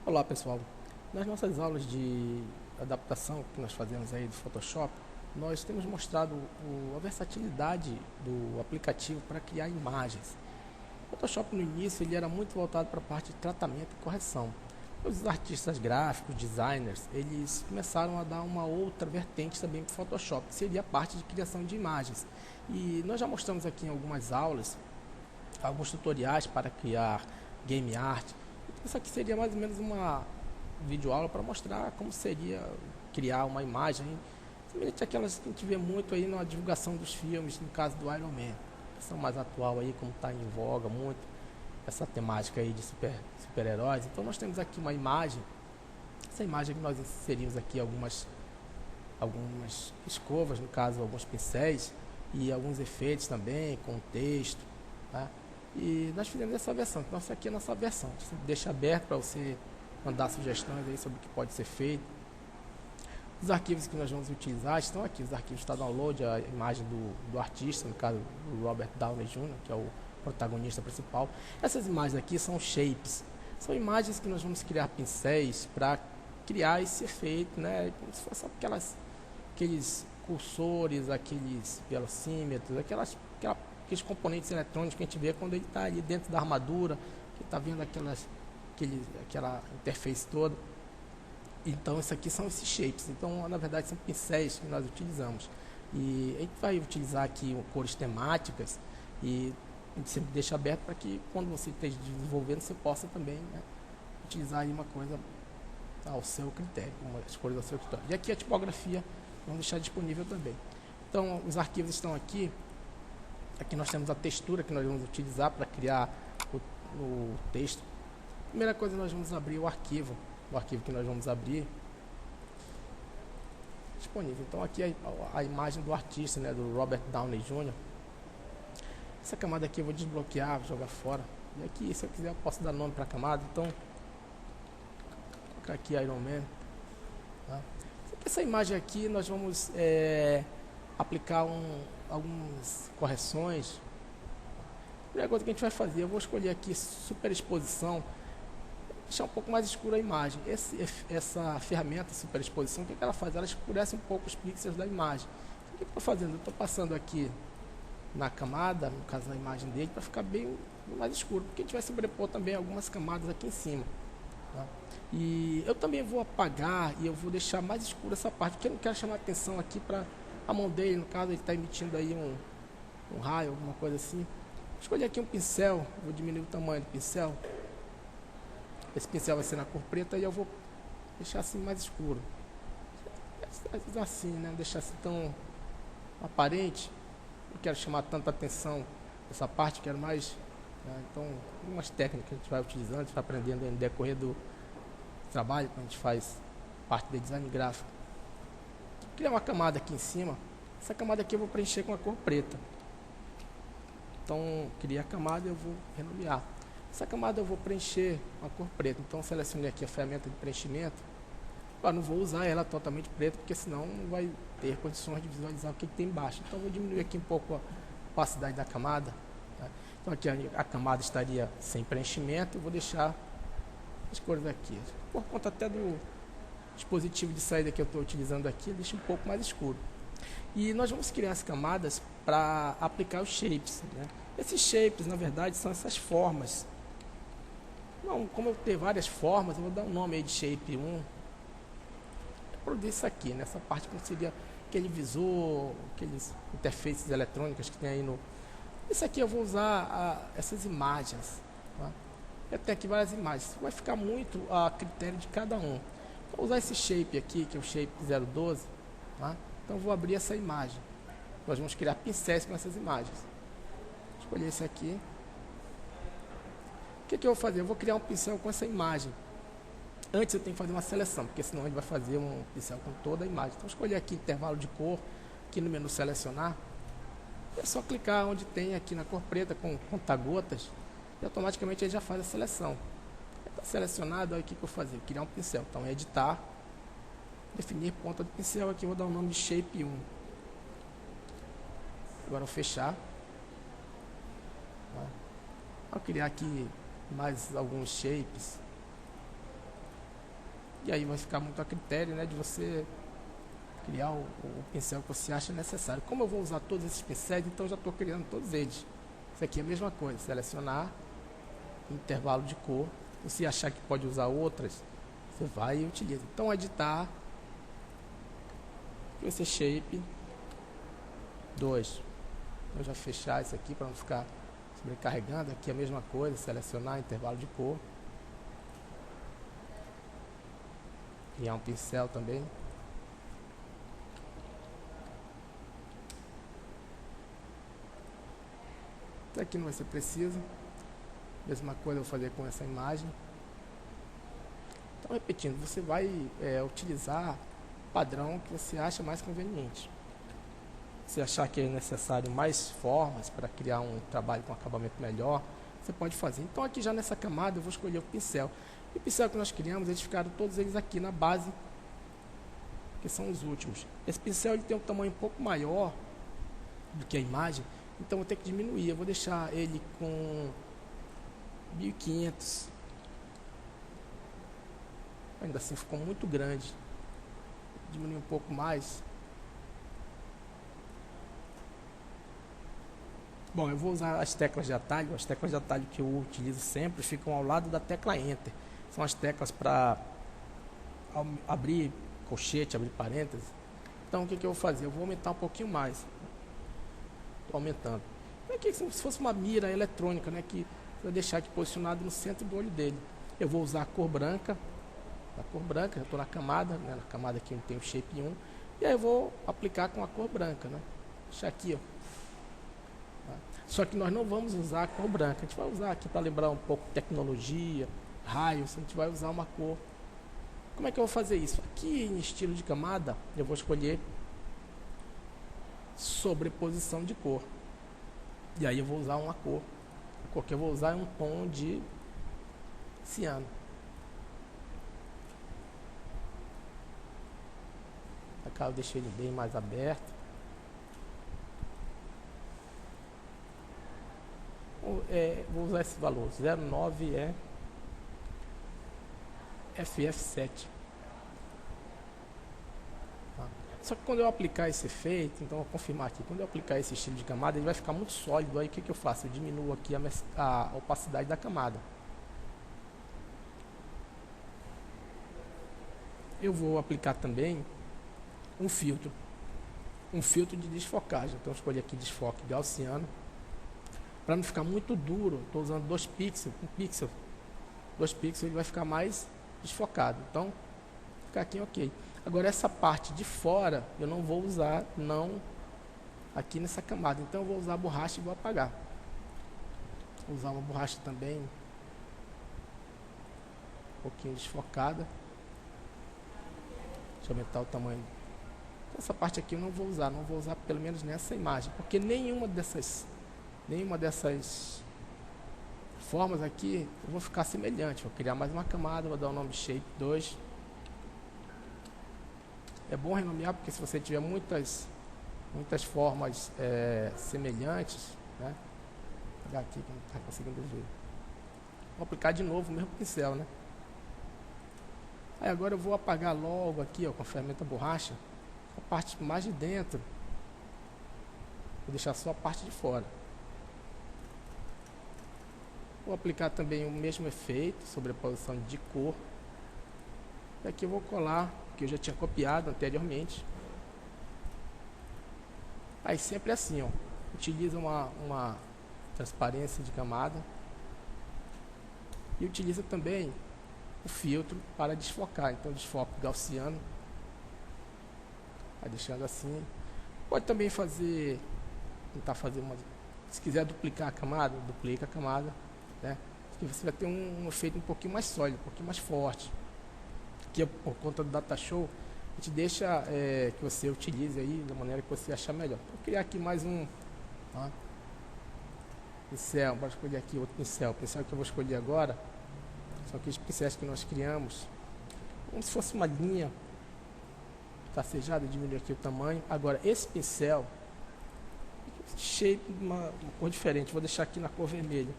Olá pessoal, nas nossas aulas de adaptação que nós fazemos aí do Photoshop, nós temos mostrado a versatilidade do aplicativo para criar imagens. O Photoshop no início ele era muito voltado para a parte de tratamento e correção. Os artistas gráficos, designers, eles começaram a dar uma outra vertente também para o Photoshop, que seria a parte de criação de imagens. E nós já mostramos aqui em algumas aulas, alguns tutoriais para criar game art. Isso aqui seria mais ou menos uma videoaula para mostrar como seria criar uma imagem semelhante àquelas que a gente vê muito aí na divulgação dos filmes, no caso do Iron Man, questão mais atual aí, como está em voga muito essa temática aí de super-heróis. Então nós temos aqui uma imagem, essa imagem que nós inserimos aqui algumas escovas, no caso alguns pincéis e alguns efeitos também, com texto, tá? E nós fizemos essa versão, então essa aqui é a nossa versão. Você deixa aberto para você mandar sugestões aí sobre o que pode ser feito. Os arquivos que nós vamos utilizar estão aqui. Os arquivos está download, a imagem do artista, no caso do Robert Downey Jr., que é o protagonista principal. Essas imagens aqui são shapes. São imagens que nós vamos criar pincéis para criar esse efeito, né? Como se fosse aqueles cursores, aqueles velocímetros, aqueles componentes eletrônicos que a gente vê quando ele está ali dentro da armadura, que está vendo aquela interface toda. Então, isso aqui são esses shapes. Então, na verdade, são pincéis que nós utilizamos. E a gente vai utilizar aqui cores temáticas e a gente sempre deixa aberto para que quando você esteja desenvolvendo, você possa também, né, utilizar aí uma coisa ao seu critério, as cores ao seu critério. E aqui a tipografia, vamos deixar disponível também. Então, os arquivos estão aqui. Aqui nós temos a textura que nós vamos utilizar para criar o texto. Primeira coisa, nós vamos abrir o arquivo que nós vamos abrir disponível. Então aqui a imagem do artista, né, do Robert Downey Jr. Essa camada aqui eu vou desbloquear, vou jogar fora. E aqui, se eu quiser, eu posso dar nome para a camada. Então, vou colocar aqui Iron Man. Tá? Essa imagem aqui nós vamos aplicar algumas correções. A primeira coisa que a gente vai fazer, eu vou escolher aqui superexposição, deixar um pouco mais escura a imagem. Essa ferramenta superexposição, o que ela faz? Ela escurece um pouco os pixels da imagem. O que eu estou fazendo? Eu estou passando aqui na camada, no caso na imagem dele, para ficar bem mais escuro, porque a gente vai sobrepor também algumas camadas aqui em cima. Tá? E eu também vou apagar e eu vou deixar mais escura essa parte, porque eu não quero chamar atenção aqui para a mão dele, no caso ele está emitindo aí um raio, alguma coisa assim. Vou escolher aqui um pincel, vou diminuir o tamanho do pincel. Esse pincel vai ser na cor preta e eu vou deixar assim mais escuro. Assim, né? Não deixar assim tão aparente. Não quero chamar tanta atenção essa parte, quero mais. Né? Então, umas técnicas que a gente vai utilizando, a gente vai aprendendo no decorrer do trabalho, quando a gente faz parte de design gráfico. Vou criar uma camada aqui em cima. Essa camada aqui eu vou preencher com a cor preta. Então, criei a camada e eu vou renomear. Essa camada eu vou preencher com a cor preta. Então, selecionei aqui a ferramenta de preenchimento. Eu não vou usar ela totalmente preta, porque senão não vai ter condições de visualizar o que tem embaixo. Então, vou diminuir aqui um pouco a opacidade da camada. Tá? Então, aqui a camada estaria sem preenchimento. Eu vou deixar as cores aqui. Por conta até do dispositivo de saída que eu estou utilizando aqui, deixa um pouco mais escuro. E nós vamos criar as camadas para aplicar os shapes. Né? Esses shapes, na verdade, são essas formas. Não, como eu tenho várias formas, eu vou dar um nome aí de shape 1. Produzir isso aqui, nessa parte que seria aquele visor, aqueles interfaces eletrônicas que tem aí no... Isso aqui eu vou usar essas imagens. Tá? Eu tenho aqui várias imagens. Vai ficar muito a critério de cada um. Vou usar esse shape aqui, que é o shape 012. Tá? Então eu vou abrir essa imagem. Nós vamos criar pincéis com essas imagens. Vou escolher esse aqui. O que eu vou fazer? Eu vou criar um pincel com essa imagem. Antes eu tenho que fazer uma seleção, porque senão a gente vai fazer um pincel com toda a imagem. Então escolher aqui intervalo de cor, aqui no menu selecionar. É só clicar onde tem aqui na cor preta com conta-gotas e automaticamente ele já faz a seleção. Está selecionado, aí o que eu vou fazer? Eu vou criar um pincel. Então editar, definir ponta do pincel, aqui eu vou dar o nome de shape 1. Agora eu vou fechar. Vou criar aqui mais alguns shapes. E aí vai ficar muito a critério, né, de você criar o pincel que você acha necessário. Como eu vou usar todos esses pincéis, então eu já estou criando todos eles. Isso aqui é a mesma coisa, selecionar, intervalo de cor. Se você achar que pode usar outras, você vai e utiliza. Então, editar, esse shape 2. Eu já fechar isso aqui para não ficar sobrecarregando. Aqui é a mesma coisa, selecionar, intervalo de cor. Criar um pincel também. Isso aqui não vai ser preciso. Mesma coisa eu vou fazer com essa imagem. Então, repetindo, você vai utilizar o padrão que você acha mais conveniente. Se achar que é necessário mais formas para criar um trabalho com acabamento melhor, você pode fazer. Então, aqui já nessa camada eu vou escolher o pincel. E o pincel que nós criamos, eles ficaram todos eles aqui na base, que são os últimos. Esse pincel ele tem um tamanho um pouco maior do que a imagem, então eu vou ter que diminuir. Eu vou deixar ele com 1500. Ainda assim ficou muito grande. Vou diminuir um pouco mais. Bom, eu vou usar as teclas de atalho. As teclas de atalho que eu utilizo sempre ficam ao lado da tecla Enter. São as teclas para abrir colchete, abrir parênteses. Então, o que eu vou fazer? Eu vou aumentar um pouquinho mais. Estou aumentando. É que se fosse uma mira eletrônica, né, que eu vou deixar aqui posicionado no centro do olho dele. Eu vou usar a cor branca. A cor branca, eu estou na camada, né, na camada aqui onde tem o shape 1. E aí eu vou aplicar com a cor branca, né? Deixar aqui, ó. Só que nós não vamos usar a cor branca. A gente vai usar aqui para lembrar um pouco de tecnologia, raios. A gente vai usar uma cor. Como é que eu vou fazer isso? Aqui em estilo de camada, eu vou escolher sobreposição de cor. E aí eu vou usar uma cor. A cor que eu vou usar é um tom de ciano. Aqui eu deixei ele bem mais aberto. Vou usar esse valor, 09 é FF7. Tá? Só que quando eu aplicar esse efeito, então eu vou confirmar aqui, quando eu aplicar esse estilo de camada, ele vai ficar muito sólido. Aí o que eu faço? Eu diminuo aqui a opacidade da camada. Eu vou aplicar também um filtro de desfocagem. Então eu escolhi aqui desfoque gaussiano. Para não ficar muito duro, estou usando 2 pixels, 2 pixels ele vai ficar mais desfocado. Então, ficar aqui ok. Agora essa parte de fora eu não vou usar não aqui nessa camada. Então eu vou usar a borracha e vou apagar. Vou usar uma borracha também um pouquinho desfocada. Deixa eu aumentar o tamanho. Então, essa parte aqui eu não vou usar pelo menos nessa imagem, porque nenhuma dessas formas aqui eu vou ficar semelhante. Vou criar mais uma camada, vou dar o nome de Shape 2. É bom renomear, porque se você tiver muitas formas semelhantes, né? Vou pegar aqui que não está conseguindo ver. Vou aplicar de novo o mesmo pincel, né? Aí agora eu vou apagar logo aqui, ó, com a ferramenta borracha, a parte mais de dentro. Vou deixar só a parte de fora. Vou aplicar também o mesmo efeito, sobreposição de cor. E aqui eu vou colar, que eu já tinha copiado anteriormente. Aí sempre assim, ó, utiliza uma transparência de camada. E utiliza também o filtro para desfocar. Então desfoco gaussiano. Vai deixando assim. Pode também tentar fazer uma... Se quiser duplicar a camada, duplica a camada. Né? Porque você vai ter um efeito um pouquinho mais sólido, um pouquinho mais forte. Que por conta do data show, a gente deixa que você utilize aí da maneira que você achar melhor. Vou criar aqui mais um pincel, vou escolher aqui outro pincel. O pincel que eu vou escolher agora são aqueles pincéis que nós criamos, como se fosse uma linha tracejada. Diminuir aqui o tamanho. Agora esse pincel, shape uma cor diferente, vou deixar aqui na cor vermelha.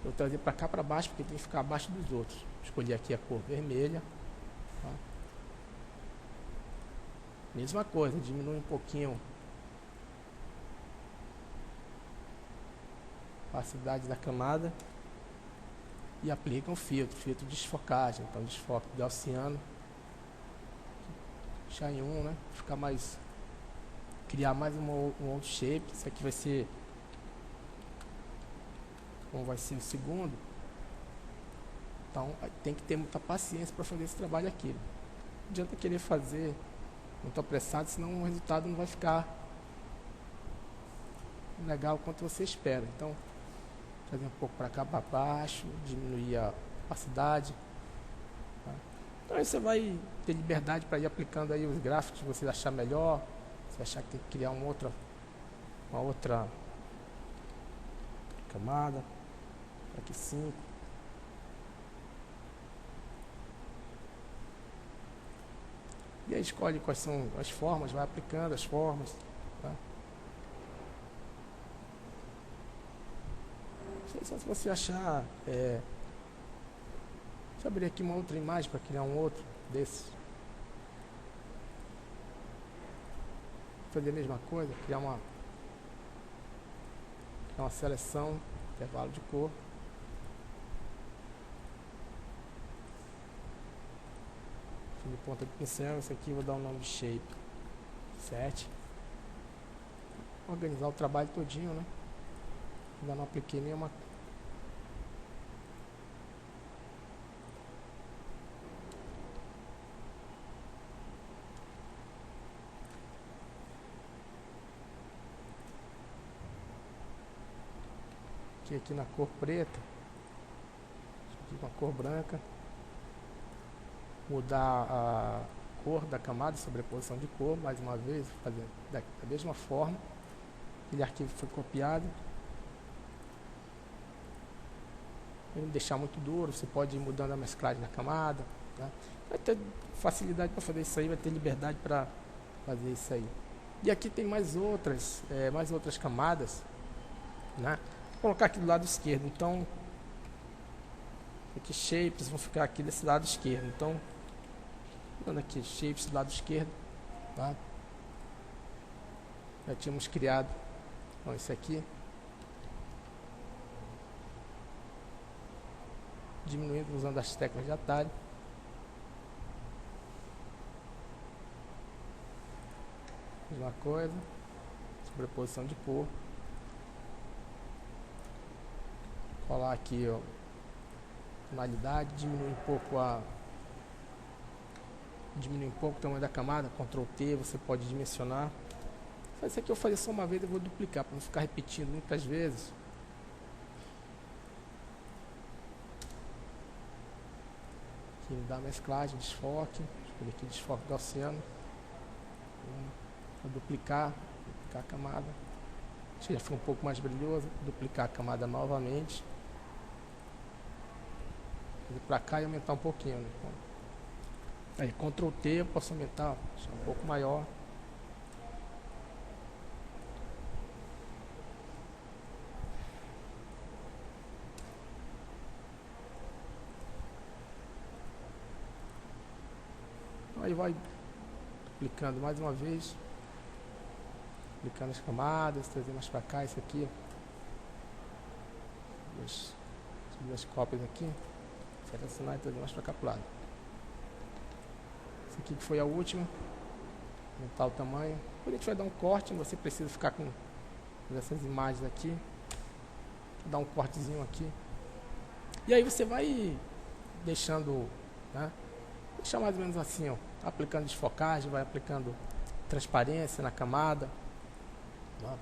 Vou trazer para cá para baixo, porque tem que ficar abaixo dos outros. Escolhi aqui a cor vermelha. Tá? Mesma coisa, diminui um pouquinho a opacidade da camada e aplica um filtro de desfocagem. Então, desfoque gaussiano, deixar em 1, né? Ficar mais, criar mais um outro shape. Isso aqui vai ser, como vai ser o segundo. Então, tem que ter muita paciência para fazer esse trabalho aqui. Não adianta querer fazer muito apressado, senão o resultado não vai ficar legal quanto você espera. Então, trazer um pouco para cá, para baixo, diminuir a opacidade. Tá? Então aí você vai ter liberdade para ir aplicando aí os gráficos que você achar melhor. Se achar que tem que criar uma outra camada. Aqui 5. E aí escolhe quais são as formas, vai aplicando as formas. Tá? Só se você achar... deixa eu abrir aqui uma outra imagem para criar um outro desses. Fazer a mesma coisa, criar uma seleção, intervalo de cor. De ponta de pincel, esse aqui eu vou dar o nome de shape 7. Organizar o trabalho todinho, né? Ainda não apliquei nenhuma. Aqui na cor preta, aqui com a cor branca. Mudar a cor da camada, sobreposição de cor, mais uma vez, fazer da mesma forma. Aquele arquivo foi copiado. Não deixar muito duro, você pode ir mudando a mesclagem da camada. Tá? Vai ter facilidade para fazer isso aí, vai ter liberdade para fazer isso aí. E aqui tem mais outras camadas, né? Vou colocar aqui do lado esquerdo. Então, aqui shapes vão ficar aqui desse lado esquerdo. Então, dando aqui shapes do lado esquerdo, tá? Já tínhamos criado, então, esse aqui. Diminuindo usando as teclas de atalho. Mesma coisa, sobreposição de cor. Colar aqui, ó, tonalidade, diminuir um pouco o tamanho da camada, Ctrl T, você pode dimensionar. Isso aqui eu vou fazer só uma vez, eu vou duplicar para não ficar repetindo muitas vezes. Aqui dá mesclagem, desfoque, escolher aqui desfoque gaussiano. Vou duplicar a camada. Acho que já foi um pouco mais brilhoso, duplicar a camada novamente. Para cá e aumentar um pouquinho, né? Aí Ctrl T eu posso aumentar, deixar um pouco maior. Aí vai aplicando mais uma vez, aplicando as camadas, trazer mais para cá, isso aqui, duas cópias aqui. Selecionar e trazer mais para cá pro lado. Essa aqui que foi a última. Aumentar o tamanho. Depois a gente vai dar um corte, você precisa ficar com essas imagens aqui. Vou dar um cortezinho aqui. E aí você vai deixando, né? Deixar mais ou menos assim, ó. Aplicando desfocagem, vai aplicando transparência na camada. Tá?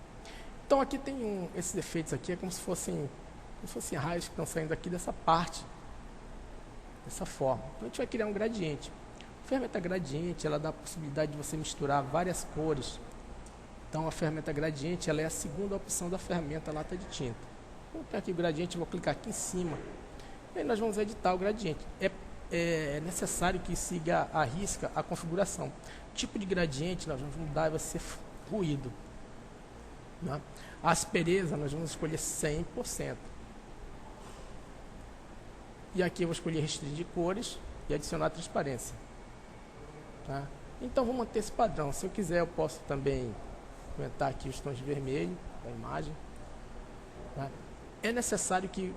Então aqui tem esses efeitos aqui, é como se fossem raios que estão saindo aqui dessa parte. Dessa forma. Então a gente vai criar um gradiente. A ferramenta gradiente, ela dá a possibilidade de você misturar várias cores. Então a ferramenta gradiente, ela é a segunda opção da ferramenta lata de tinta. Vou pegar aqui o gradiente, vou clicar aqui em cima. E aí nós vamos editar o gradiente. É necessário que siga à risca a configuração. O tipo de gradiente nós vamos mudar, vai ser ruído. Né? A aspereza nós vamos escolher 100%. E aqui eu vou escolher restringir cores e adicionar transparência. né? Então vou manter esse padrão. Se eu quiser eu posso também aumentar aqui os tons de vermelho da imagem, né? É necessário que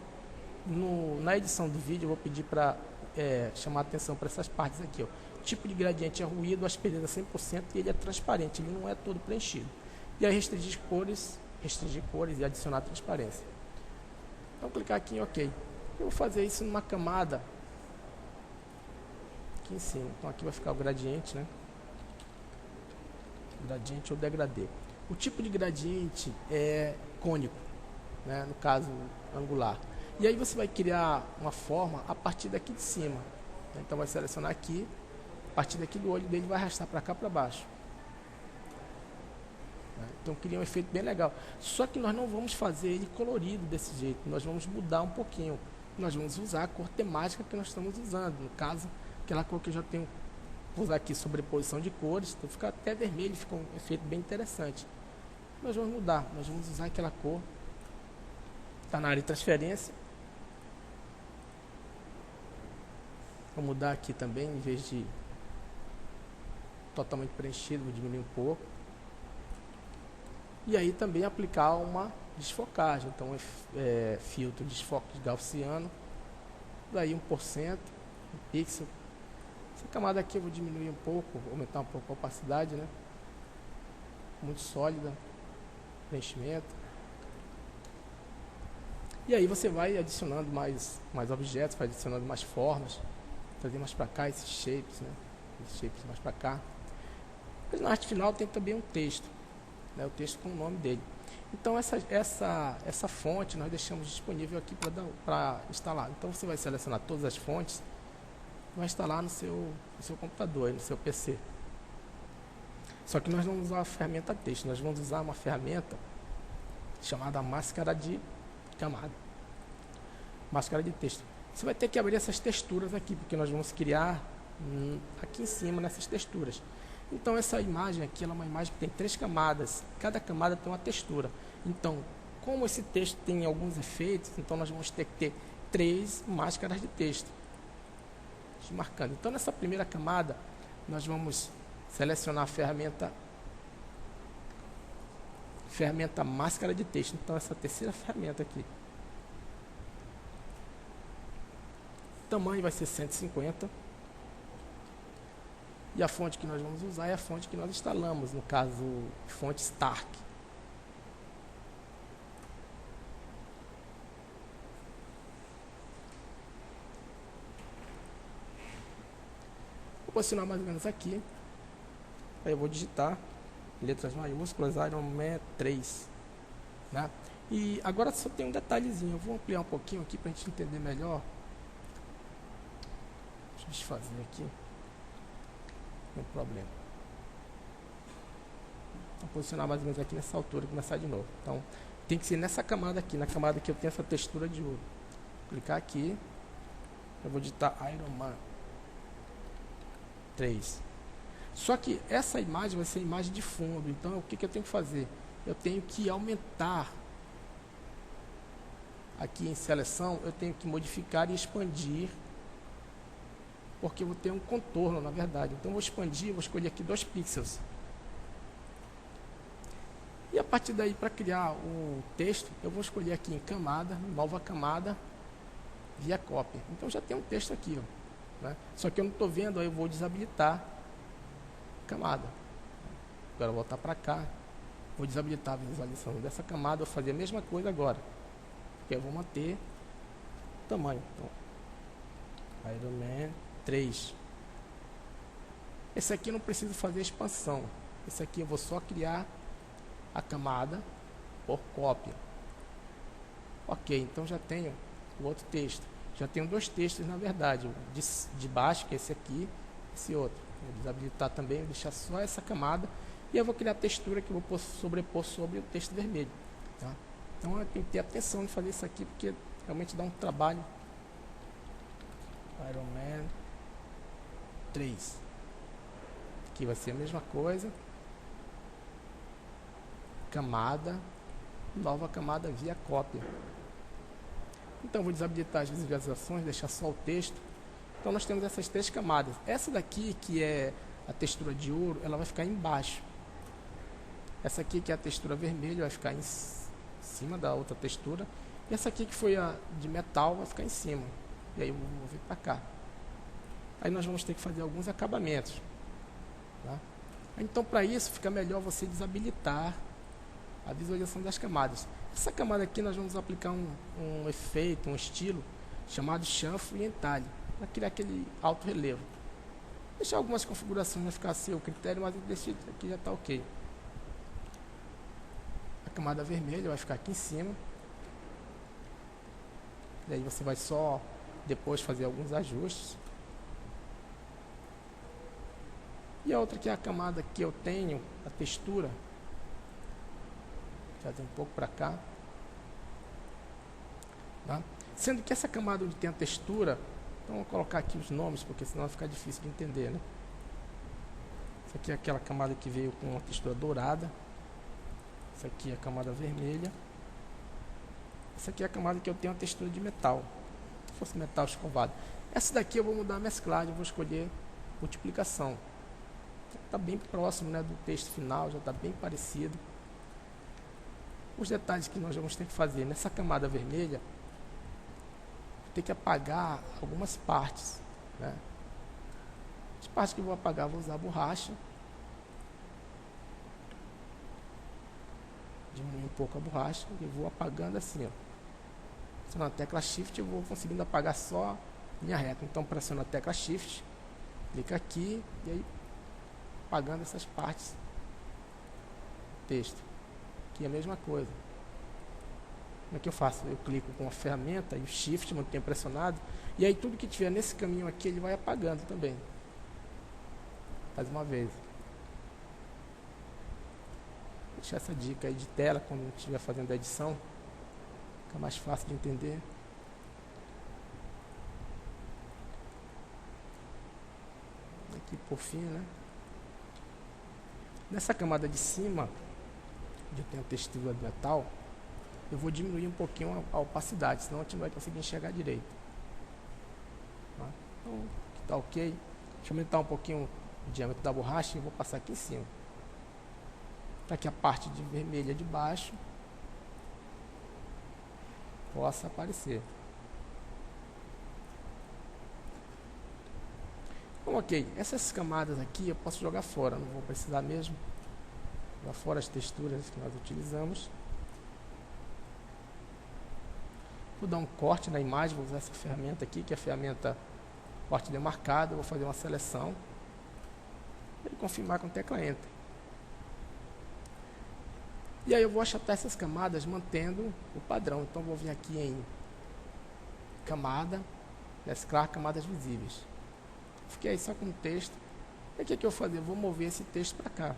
na edição do vídeo eu vou pedir para chamar a atenção para essas partes aqui, ó. O tipo de gradiente é ruído, aspereza 100% e ele é transparente, ele não é todo preenchido. E aí restringir cores e adicionar transparência. Então clicar aqui em OK. Eu vou fazer isso numa camada aqui em cima. Então aqui vai ficar o gradiente, né? Gradiente ou degradê. O tipo de gradiente é cônico, né? No caso angular. E aí você vai criar uma forma a partir daqui de cima. Então vai selecionar aqui, a partir daqui do olho dele vai arrastar para cá para baixo. Então cria um efeito bem legal. Só que nós não vamos fazer ele colorido desse jeito. Nós vamos mudar um pouquinho. Nós vamos usar a cor temática que nós estamos usando. No caso, aquela cor que eu já tenho. Vou usar aqui sobreposição de cores. Então fica até vermelho, fica um efeito bem interessante. Nós vamos mudar. Nós vamos usar aquela cor. Está na área de transferência. Vou mudar aqui também, em vez de totalmente preenchido, vou diminuir um pouco. E aí também aplicar uma desfocagem. Então, filtro desfoque de gaussiano, daí 1%, um pixel. Essa camada aqui eu vou diminuir um pouco, aumentar um pouco a opacidade, né? Muito sólida, preenchimento. E aí você vai adicionando mais objetos, vai adicionando mais formas, trazer mais para cá esses shapes, né? Esses shapes mais para cá. Mas na arte final tem também um texto, né? O texto com o nome dele. Então essa fonte nós deixamos disponível aqui para instalar. Então você vai selecionar todas as fontes, vai instalar no seu computador, no seu PC. Só que nós não vamos usar a ferramenta texto, nós vamos usar uma ferramenta chamada máscara de camada. Máscara de texto. Você vai ter que abrir essas texturas aqui, porque nós vamos criar aqui em cima nessas texturas. Então essa imagem aqui, ela é uma imagem que tem 3 camadas. Cada camada tem uma textura. Então, como esse texto tem alguns efeitos, então nós vamos ter que ter 3 máscaras de texto. Marcando. Então nessa primeira camada, nós vamos selecionar a ferramenta máscara de texto. Então essa terceira ferramenta aqui. O tamanho vai ser 150. E a fonte que nós vamos usar é a fonte que nós instalamos, no caso, fonte Stark. Vou posicionar mais ou menos aqui. Aí eu vou digitar letras maiúsculas Iron Man 3, né? E agora só tem um detalhezinho. Eu vou ampliar um pouquinho aqui para a gente entender melhor. Deixa eu desfazer aqui. Não tem problema. Vou posicionar mais ou menos aqui nessa altura e começar de novo. Então tem que ser nessa camada aqui, na camada que eu tenho essa textura de ouro. Vou clicar aqui. Eu vou digitar Iron Man 3. Só que essa imagem vai ser a imagem de fundo. Então o que eu tenho que fazer? Eu tenho que aumentar aqui em seleção, eu tenho que modificar e expandir, porque eu vou ter um contorno, na verdade. Então eu vou expandir, eu vou escolher aqui 2 pixels. E a partir daí, para criar o texto, eu vou escolher aqui em camada, nova camada, via cópia. Então já tem um texto aqui, ó, né? Só que eu não estou vendo, aí eu vou desabilitar camada. Agora eu vou voltar para cá, vou desabilitar a visualização dessa camada, vou fazer a mesma coisa agora, porque eu vou manter o tamanho. Então, Iron Man 3. Esse aqui eu não preciso fazer expansão. Esse aqui eu vou só criar a camada por cópia. Ok, então já tenho o outro texto. Já tenho 2 textos, na verdade. O de baixo, que é esse aqui, esse outro. Vou desabilitar também, vou deixar só essa camada. E eu vou criar a textura que eu vou sobrepor sobre o texto vermelho. Tá? Então eu tenho que ter atenção de fazer isso aqui, porque realmente dá um trabalho. Iron Man 3. Aqui vai ser a mesma coisa. Camada, nova camada via cópia. Então eu vou desabilitar as visualizações, deixar só o texto. Então nós temos essas 3 camadas. Essa daqui, que é a textura de ouro, ela vai ficar embaixo. Essa aqui, que é a textura vermelha, vai ficar em cima da outra textura. E essa aqui, que foi a de metal, vai ficar em cima. E aí eu vou mover para cá. Aí nós vamos ter que fazer alguns acabamentos. Tá? Então, para isso, fica melhor você desabilitar a visualização das camadas. Essa camada aqui nós vamos aplicar um efeito, um estilo chamado chanfro e entalhe, para criar aquele alto relevo. Deixar algumas configurações, vai ficar a seu critério, mas desse aqui já está ok. A camada vermelha vai ficar aqui em cima. E aí você vai só depois fazer alguns ajustes. E a outra, que é a camada que eu tenho, a textura, trazer um pouco para cá, tá? Sendo que essa camada onde tem a textura, então vou colocar aqui os nomes, porque senão vai ficar difícil de entender, né? Essa aqui é aquela camada que veio com uma textura dourada. Essa aqui é a camada vermelha. Essa aqui é a camada que eu tenho a textura de metal, se fosse metal escovado. Essa daqui eu vou mudar a mesclagem, eu vou escolher multiplicação. Está bem próximo, né, do texto final, já está bem parecido. Os detalhes que nós vamos ter que fazer nessa camada vermelha, vou ter que apagar algumas partes, né? As partes que eu vou apagar, vou usar a borracha. Diminuir um pouco a borracha e vou apagando assim, ó. Pressionando a tecla Shift, eu vou conseguindo apagar só linha reta. Então pressiono a tecla Shift, clica aqui e aí apagando essas partes do texto. Aqui é a mesma coisa. Como é que eu faço? Eu clico com a ferramenta e o Shift, mantenho pressionado, e aí tudo que tiver nesse caminho aqui, ele vai apagando também. Faz uma vez. Vou deixar essa dica aí de tela quando estiver fazendo a edição. Fica mais fácil de entender. Aqui por fim, né? Nessa camada de cima, onde eu tenho a textura de metal, eu vou diminuir um pouquinho a opacidade, senão a gente não vai conseguir enxergar direito. Tá? Então, aqui está ok. Deixa eu aumentar um pouquinho o diâmetro da borracha e vou passar aqui em cima, para que a parte de vermelha de baixo possa aparecer. Então, ok, essas camadas aqui eu posso jogar fora, não vou precisar mesmo. Jogar fora as texturas que nós utilizamos. Vou dar um corte na imagem, vou usar essa ferramenta aqui, que é a ferramenta corte demarcado. Vou fazer uma seleção e confirmar com a tecla Enter. E aí eu vou achatar essas camadas mantendo o padrão. Então vou vir aqui em camada, mesclar camadas visíveis. Fiquei aí só com o texto. E o que eu vou fazer? Eu vou mover esse texto para cá.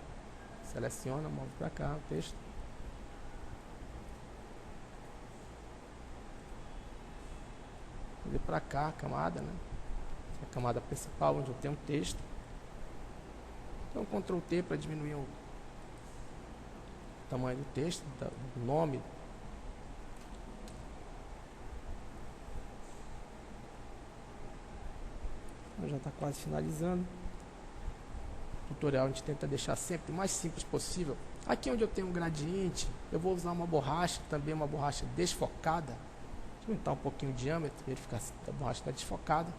Seleciona, move para cá o texto. Fazer para cá a camada, né? A camada principal onde eu tenho o texto. Então Ctrl T para diminuir o tamanho do texto, do nome. Já está quase finalizando. O tutorial a gente tenta deixar sempre o mais simples possível. Aqui onde eu tenho um gradiente, eu vou usar uma borracha, também uma borracha desfocada. Deixa eu aumentar um pouquinho o diâmetro, verificar se a borracha está desfocada.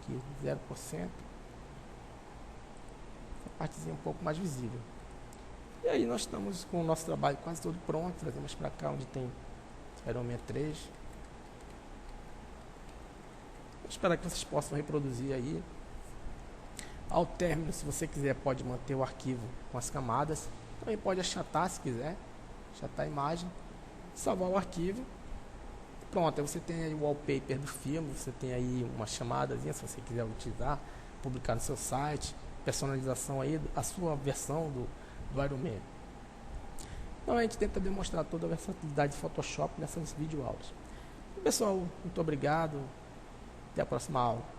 Aqui 0%. Essa partezinha um pouco mais visível. E aí nós estamos com o nosso trabalho quase todo pronto. Trazemos para cá onde tem Aeroman 3. Espero que vocês possam reproduzir aí. Ao término, se você quiser, pode manter o arquivo com as camadas. Também pode achatar se quiser. Achatar a imagem. Salvar o arquivo. Pronto, aí você tem aí o wallpaper do filme. Você tem aí uma chamadazinha, se você quiser utilizar. Publicar no seu site. Personalização aí, a sua versão do Iron Man. Então a gente tenta demonstrar toda a versatilidade de Photoshop nessas videoaulas. Pessoal, muito obrigado. Até a próxima aula.